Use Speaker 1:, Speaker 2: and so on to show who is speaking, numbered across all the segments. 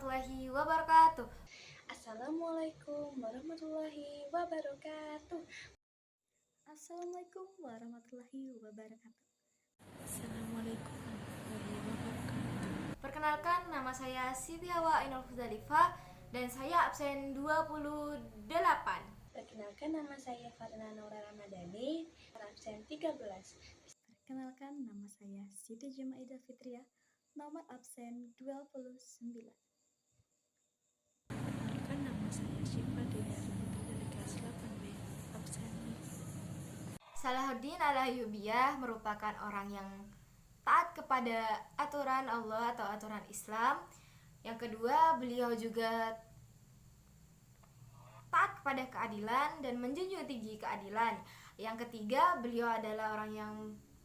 Speaker 1: warahmatullahi wabarakatuh.
Speaker 2: Assalamualaikum warahmatullahi wabarakatuh.
Speaker 3: Assalamualaikum warahmatullahi wabarakatuh.
Speaker 2: Assalamualaikum warahmatullahi wabarakatuh.
Speaker 1: Perkenalkan, nama saya Siti Hawa Ainul Fuzalifah dan saya absen 28.
Speaker 2: Perkenalkan, nama saya Farina Nora Ramadhani, absen 13.
Speaker 3: Perkenalkan, nama saya Siti Jumaidah Fitriah, nomor absen 29.
Speaker 2: Perkenalkan, nama saya Syifa Dinari dari kelas 8B, absen 5.
Speaker 1: Salahuddin Al-Ayyubiyah merupakan orang yang taat kepada aturan Allah atau aturan Islam. Yang kedua, beliau juga taat kepada keadilan dan menjunjung tinggi keadilan. Yang ketiga, beliau adalah orang yang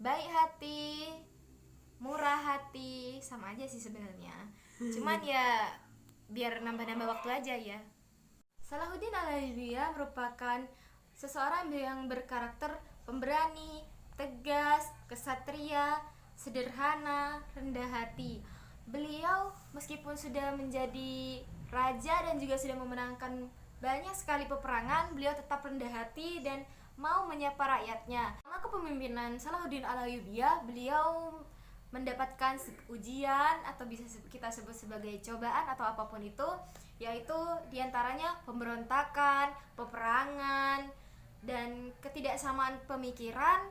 Speaker 1: baik hati, murah hati, sama aja sih sebenarnya. Cuman ya biar nambah-nambah waktu aja ya. Salahuddin Al-Ayyubiyah merupakan seseorang yang berkarakter pemberani, tegas, kesatria, sederhana, rendah hati. Beliau meskipun sudah menjadi raja dan juga sudah memenangkan banyak sekali peperangan, beliau tetap rendah hati dan mau menyapa rakyatnya. Selama kepemimpinan Salahuddin Al-Ayyubiyah, beliau mendapatkan ujian atau bisa kita sebut sebagai cobaan atau apapun itu, yaitu diantaranya pemberontakan, peperangan, dan ketidaksamaan pemikiran.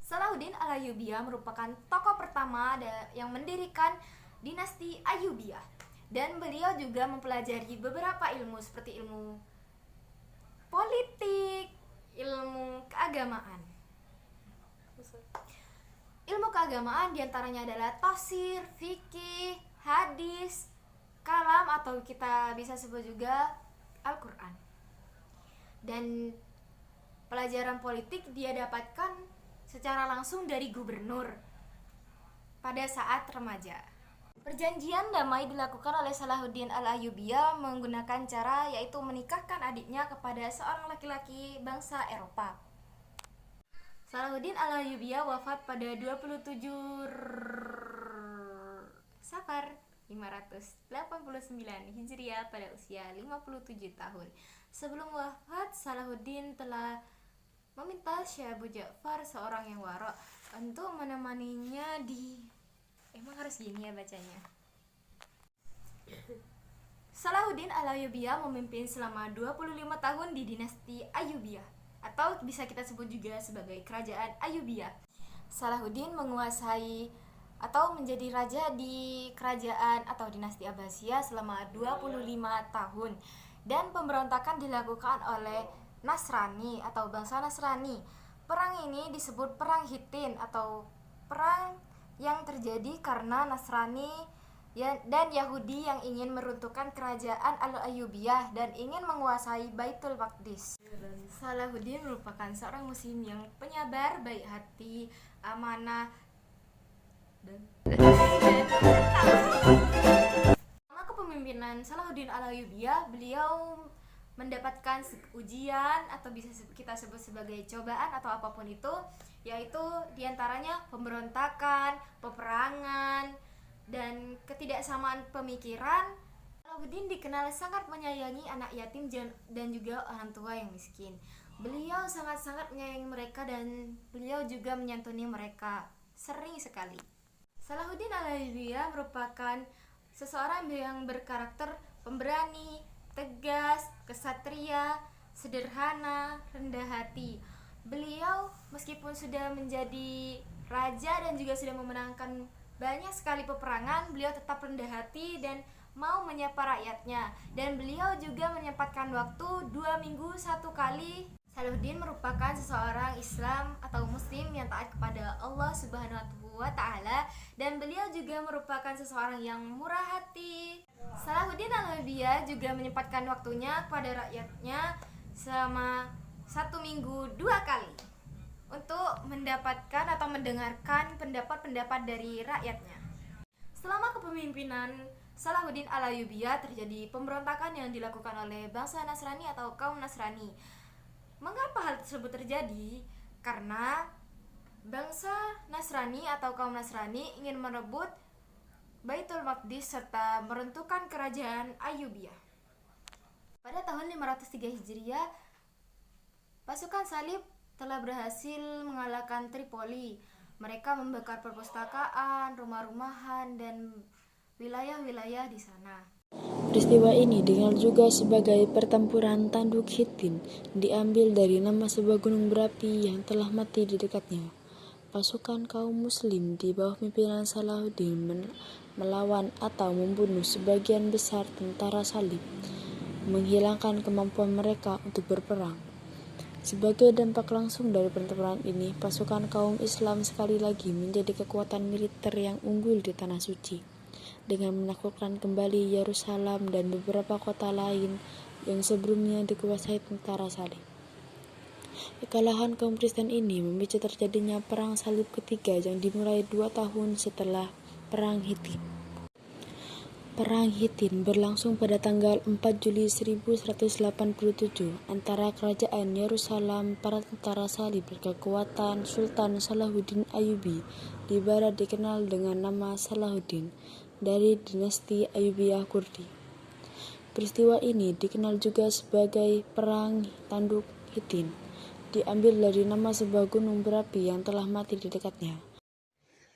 Speaker 1: Salahuddin Al-Ayyubiyah merupakan tokoh pertama yang mendirikan dinasti Ayyubiyah, dan beliau juga mempelajari beberapa ilmu seperti ilmu politik, ilmu keagamaan. Ilmu keagamaan diantaranya adalah tafsir, fikih, hadis, kalam atau kita bisa sebut juga Al-Quran. Dan pelajaran politik dia dapatkan secara langsung dari gubernur pada saat remaja. Perjanjian damai dilakukan oleh Salahuddin Al-Ayyubiyah menggunakan cara yaitu menikahkan adiknya kepada seorang laki-laki bangsa Eropa. Salahuddin Al-Ayyubiyah wafat pada 27 Safar 589 Hijriah pada usia 57 tahun. Sebelum wafat, Salahuddin telah meminta Syekh Abu Ja'far, seorang yang waro, untuk menemaninya di... Emang harus gini ya bacanya? Salahuddin Al-Ayyubiyah memimpin selama 25 tahun di dinasti Ayyubiyah, atau bisa kita sebut juga sebagai kerajaan Ayyubiyah. Salahuddin menguasai atau menjadi raja di kerajaan atau dinasti Abbasiyah selama 25 tahun, dan pemberontakan dilakukan oleh Nasrani atau bangsa Nasrani. Perang ini disebut Perang Hittin atau perang yang terjadi karena Nasrani dan Yahudi yang ingin meruntuhkan kerajaan Al-Ayyubiyah dan ingin menguasai Baitul Maqdis. Salahuddin merupakan seorang muslim yang penyabar, baik hati, amanah, dan selama kepemimpinan Salahuddin Al-Ayyubiyah, beliau mendapatkan ujian atau bisa kita sebut sebagai cobaan atau apapun itu, yaitu diantaranya pemberontakan, peperangan, dan ketidaksamaan pemikiran. Salahuddin dikenal sangat menyayangi anak yatim dan juga orang tua yang miskin. Beliau sangat-sangat menyayangi mereka dan beliau juga menyantuni mereka sering sekali. Salahuddin Al-Ayyubiyah merupakan seseorang yang berkarakter pemberani, tegas, kesatria, sederhana, rendah hati. Beliau meskipun sudah menjadi raja dan juga sudah memenangkan banyak sekali peperangan, beliau tetap rendah hati dan mau menyapa rakyatnya. Dan beliau juga menyempatkan waktu 2 minggu 1 kali. Salahuddin merupakan seseorang Islam atau Muslim yang taat kepada Allah Subhanahu wa Ta'ala, dan beliau juga merupakan seseorang yang murah hati. Salahuddin Al-Ayyubiyah juga menyempatkan waktunya kepada rakyatnya selama 1 minggu 2 kali untuk mendapatkan atau mendengarkan pendapat-pendapat dari rakyatnya. Selama kepemimpinan Salahuddin Al-Ayyubiyah terjadi pemberontakan yang dilakukan oleh bangsa Nasrani atau kaum Nasrani. Mengapa hal tersebut terjadi? Karena bangsa Nasrani atau kaum Nasrani ingin merebut Baitul Maqdis serta meruntuhkan kerajaan Ayyubiyah. Pada tahun 503 Hijriah, pasukan salib telah berhasil mengalahkan Tripoli. Mereka membakar perpustakaan, rumah-rumahan, dan wilayah-wilayah di sana.
Speaker 4: Peristiwa ini dikenal juga sebagai pertempuran Tanduk Hittin, diambil dari nama sebuah gunung berapi yang telah mati di dekatnya. Pasukan kaum muslim di bawah pimpinan Salahuddin melawan atau membunuh sebagian besar tentara salib, menghilangkan kemampuan mereka untuk berperang. Sebagai dampak langsung dari pertempuran ini, pasukan kaum Islam sekali lagi menjadi kekuatan militer yang unggul di Tanah Suci, dengan menaklukkan kembali Yerusalem dan beberapa kota lain yang sebelumnya dikuasai tentara salib. Kekalahan kaum Kristen ini memicu terjadinya Perang Salib ketiga yang dimulai 2 tahun setelah Perang Hittin. Perang Hittin berlangsung pada tanggal 4 Juli 1187 antara kerajaan Yerusalem para tentara salib berkekuatan Sultan Salahuddin Ayyubi di barat dikenal dengan nama Salahuddin dari dinasti Ayyubiyah Kurdi. Peristiwa ini dikenal juga sebagai Perang Tanduk Hittin, diambil dari nama sebuah gunung berapi yang telah mati di dekatnya.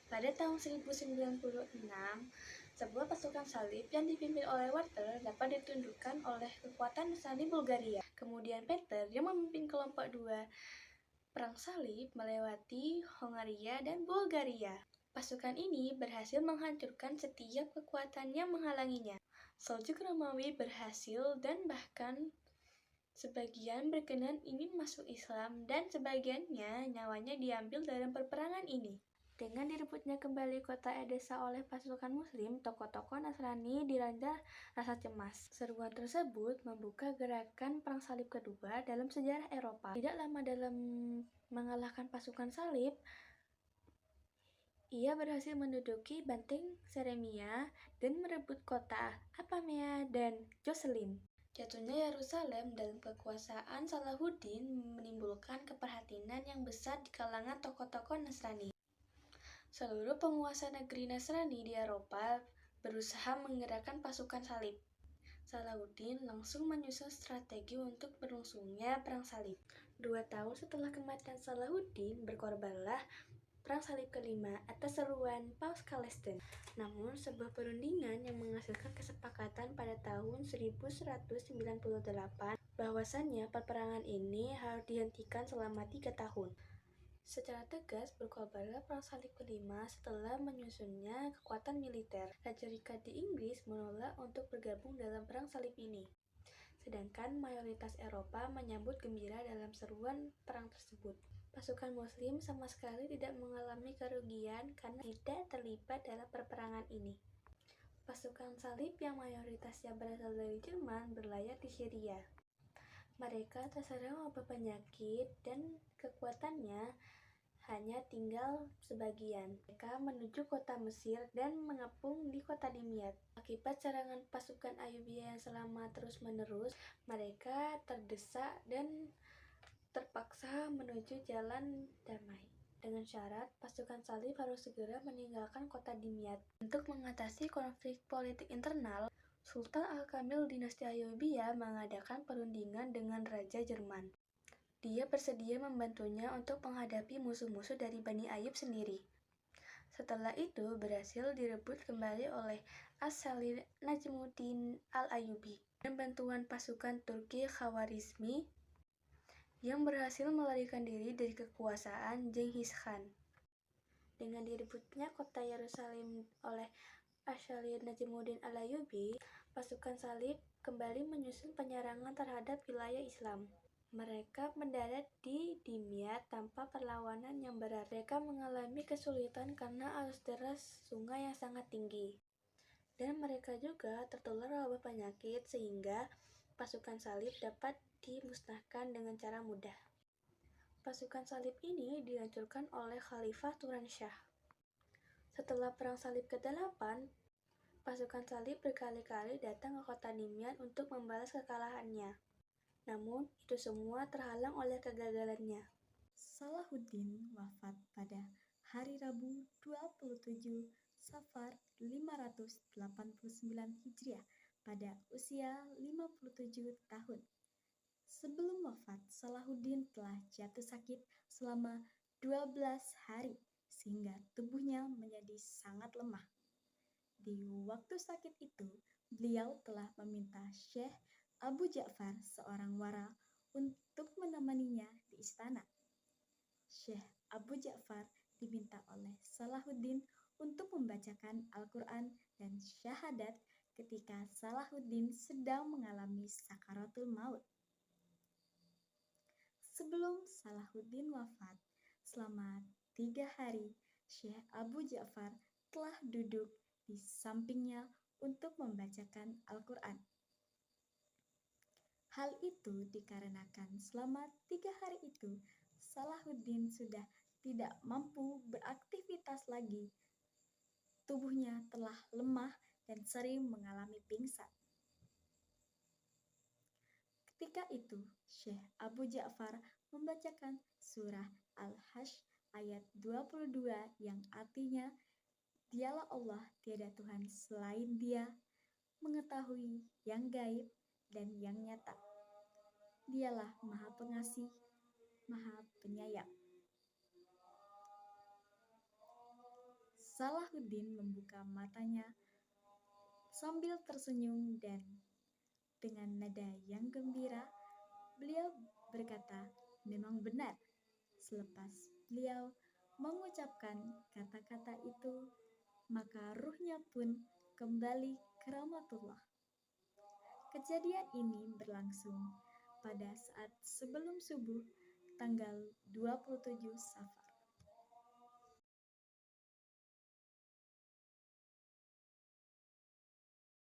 Speaker 3: Pada tahun 1096, sebuah pasukan salib yang dipimpin oleh Walter dapat ditundukkan oleh kekuatan Nasrani Bulgaria. Kemudian Peter yang memimpin kelompok 2 perang salib melewati Hongaria dan Bulgaria. Pasukan ini berhasil menghancurkan setiap kekuatan yang menghalanginya. Seljuk Romawi berhasil dan bahkan sebagian berkenan ingin masuk Islam dan sebagiannya nyawanya diambil dalam peperangan ini. Dengan direbutnya kembali kota Edessa oleh pasukan muslim, tokoh-tokoh Nasrani dilanda rasa cemas. Seruan tersebut membuka gerakan Perang Salib kedua dalam sejarah Eropa. Tidak lama dalam mengalahkan pasukan salib, ia berhasil menduduki Banting Seremia dan merebut kota Apamea dan Jocelyn. Jatuhnya Yerusalem dalam kekuasaan Salahuddin menimbulkan keprihatinan yang besar di kalangan tokoh-tokoh Nasrani. Seluruh penguasa negeri Nasrani di Eropa berusaha menggerakkan pasukan salib. Salahuddin langsung menyusun strategi untuk berlangsungnya Perang Salib. 2 tahun setelah kematian Salahuddin, berkorbanlah Perang Salib kelima atas seruan Paus Celestin. Namun, sebuah perundingan yang menghasilkan kesepakatan pada tahun 1198 bahwasannya peperangan ini harus dihentikan selama 3 tahun. Secara tegas berkorbanlah Perang Salib kelima setelah menyusunnya kekuatan militer. Raja Richard di Inggris menolak untuk bergabung dalam Perang Salib ini. Sedangkan mayoritas Eropa menyambut gembira dalam seruan perang tersebut. Pasukan muslim sama sekali tidak mengalami kerugian karena tidak terlibat dalam peperangan ini. Pasukan salib yang mayoritasnya berasal dari Jerman berlayar di Syria. Mereka terserang wabah penyakit dan kekuatannya hanya tinggal sebagian. Mereka menuju kota Mesir dan mengepung di kota Dimyat. Akibat serangan pasukan Ayyubiyah yang selama terus-menerus, mereka terdesak dan terpaksa menuju jalan damai. Dengan syarat, pasukan salib harus segera meninggalkan kota Dimyat. Untuk mengatasi konflik politik internal, Sultan Al-Kamil dinasti Ayyubiyah mengadakan perundingan dengan Raja Jerman. Dia bersedia membantunya untuk menghadapi musuh-musuh dari Bani Ayyub sendiri. Setelah itu berhasil direbut kembali oleh As-Salih Najmuddin Al-Ayyubi dan bantuan pasukan Turki Khawarizmi yang berhasil melarikan diri dari kekuasaan Genghis Khan. Dengan direbutnya kota Yerusalem oleh As-Salih Najmuddin Al-Ayyubi, pasukan salib kembali menyusun penyerangan terhadap wilayah Islam. Mereka mendarat di Dimyat tanpa perlawanan yang berat. Mereka mengalami kesulitan karena arus deras sungai yang sangat tinggi. Dan mereka juga tertular wabah penyakit sehingga pasukan salib dapat dimusnahkan dengan cara mudah. Pasukan salib ini dihancurkan oleh Khalifah Turansyah. Setelah Perang Salib ke-8, pasukan salib berkali-kali datang ke kota Dimyat untuk membalas kekalahannya. Namun, itu semua terhalang oleh kegagalannya.
Speaker 5: Salahuddin wafat pada hari Rabu 27 Safar 589 Hijriah pada usia 57 tahun. Sebelum wafat, Salahuddin telah jatuh sakit selama 12 hari sehingga tubuhnya menjadi sangat lemah. Di waktu sakit itu, beliau telah meminta Syekh Abu Ja'far, seorang wara, untuk menemaninya di istana. Syekh Abu Ja'far diminta oleh Salahuddin untuk membacakan Al-Quran dan syahadat ketika Salahuddin sedang mengalami sakaratul maut. Sebelum Salahuddin wafat, selama 3 hari, Syekh Abu Ja'far telah duduk di sampingnya untuk membacakan Al-Quran. Hal itu dikarenakan selama 3 hari itu, Salahuddin sudah tidak mampu beraktivitas lagi. Tubuhnya telah lemah dan sering mengalami pingsan. Ketika itu, Syekh Abu Ja'far membacakan surah Al-Hasyr ayat 22 yang artinya, "Dialah Allah, tiada Tuhan selain Dia, mengetahui yang gaib dan yang nyata. Dialah Maha Pengasih, Maha Penyayang." Salahuddin membuka matanya sambil tersenyum dan dengan nada yang gembira, beliau berkata, "Memang benar." Selepas beliau mengucapkan kata-kata itu, maka ruhnya pun kembali ke rahmatullah. Kejadian ini berlangsung pada saat sebelum subuh tanggal 27 Safar